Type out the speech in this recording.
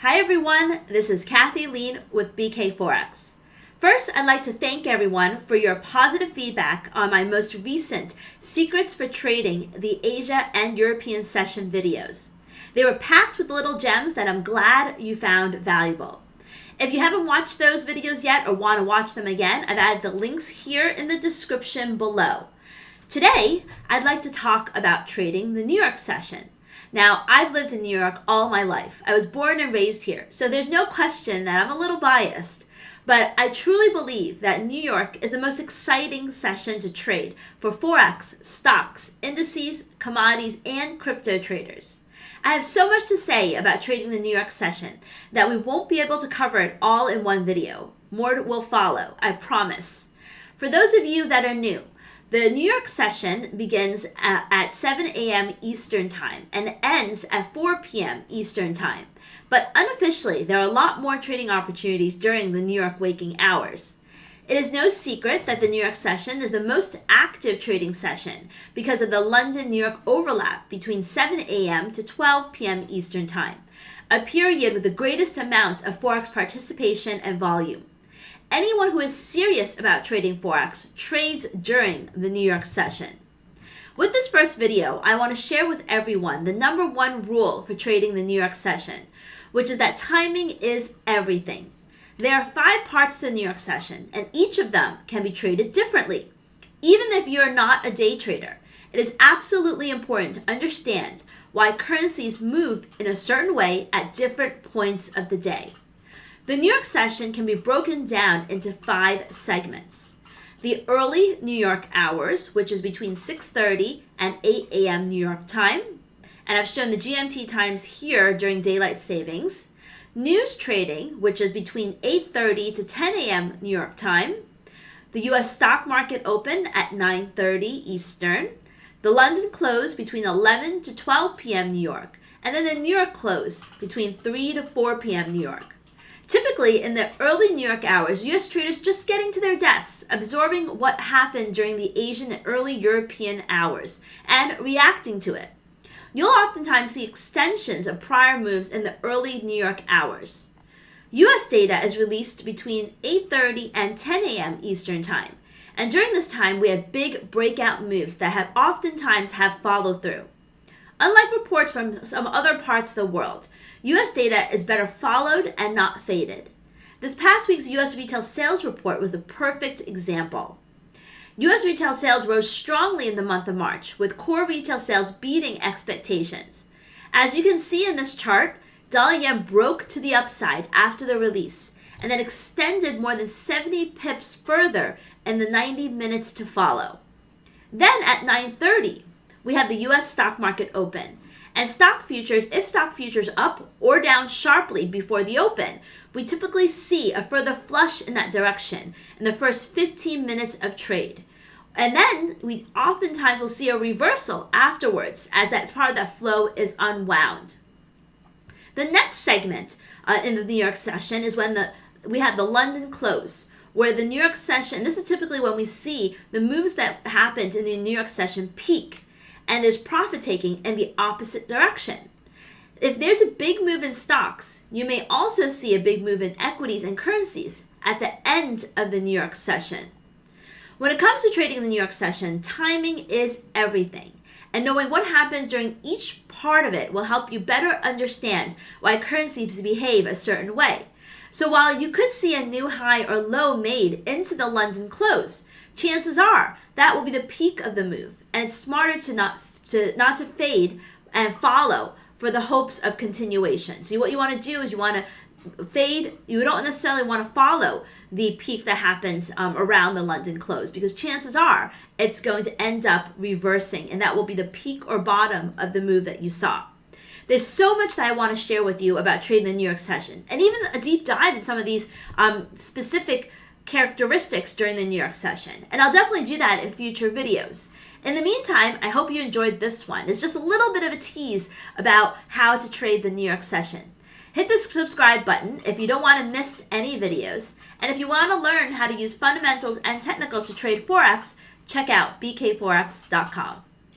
Hi everyone, this is Lien with NY Forex. First, I'd like to thank everyone for your positive feedback on my most recent Secrets for Trading the Asia and European Session videos. They were packed with little gems that I'm glad you found valuable. If you haven't watched those videos yet or want to watch them again, I've added the links here in the description below. Today, I'd like to talk about trading the New York session. Now, I've lived in New York all my life. I was born and raised here, so there's no question that I'm a little biased. But I truly believe that New York is the most exciting session to trade for Forex, stocks, indices, commodities, and crypto traders. I have so much to say about trading the New York session that we won't be able to cover it all in one video. More will follow, I promise. For those of you that are new, the New York session begins at 7 a.m. Eastern Time and ends at 4 p.m. Eastern Time. But unofficially, there are a lot more trading opportunities during the New York waking hours. It is no secret that the New York session is the most active trading session because of the London-New York overlap between 7 a.m. to 12 p.m. Eastern Time, a period with the greatest amount of Forex participation and volume. Anyone who is serious about trading Forex trades during the New York session. With this first video, I want to share with everyone the number one rule for trading the New York session, which is that timing is everything. There are 5 parts to the New York session, and each of them can be traded differently. Even if you're not a day trader, it is absolutely important to understand why currencies move in a certain way at different points of the day. The New York session can be broken down into 5 segments. The early New York hours, which is between 6:30 and 8 a.m. New York time, and I've shown the GMT times here during daylight savings. News trading, which is between 8:30 to 10 a.m. New York time. The U.S. stock market open at 9:30 Eastern. The London close between 11 to 12 p.m. New York, and then the New York close between 3 to 4 p.m. New York. Typically, in the early New York hours, U.S. traders just getting to their desks, absorbing what happened during the Asian and early European hours, and reacting to it. You'll oftentimes see extensions of prior moves in the early New York hours. U.S. data is released between 8:30 and 10 a.m. Eastern Time, and during this time, we have big breakout moves that have oftentimes have follow-through. Unlike reports from some other parts of the world, U.S. data is better followed and not faded. This past week's U.S. retail sales report was the perfect example. U.S. retail sales rose strongly in the month of March, with core retail sales beating expectations. As you can see in this chart, Lien broke to the upside after the release and then extended more than 70 pips further in the 90 minutes to follow. Then at 9:30, we have the U.S. stock market open. And stock futures, if stock futures up or down sharply before the open, we typically see a further flush in that direction in the first 15 minutes of trade. And then we oftentimes will see a reversal afterwards as that part of that flow is unwound. The next segment in the New York session is when we have the London close, where the New York session, this is typically when we see the moves that happened in the New York session peak. And there's profit taking in the opposite direction. If there's a big move in stocks, you may also see a big move in equities and currencies at the end of the New York session. When it comes to trading the New York session, timing is everything. And knowing what happens during each part of it will help you better understand why currencies behave a certain way. So while you could see a new high or low made into the London close, chances are that will be the peak of the move, and it's smarter to not to fade and follow for the hopes of continuation. So what you want to do is you want to fade. You don't necessarily want to follow the peak that happens around the London close, because chances are it's going to end up reversing, and that will be the peak or bottom of the move that you saw. There's so much that I want to share with you about trading the New York session, and even a deep dive in some of these specific characteristics during the New York session. And I'll definitely do that in future videos. In the meantime, I hope you enjoyed this one. It's just a little bit of a tease about how to trade the New York session. Hit the subscribe button if you don't want to miss any videos. And if you want to learn how to use fundamentals and technicals to trade Forex, check out bkforex.com.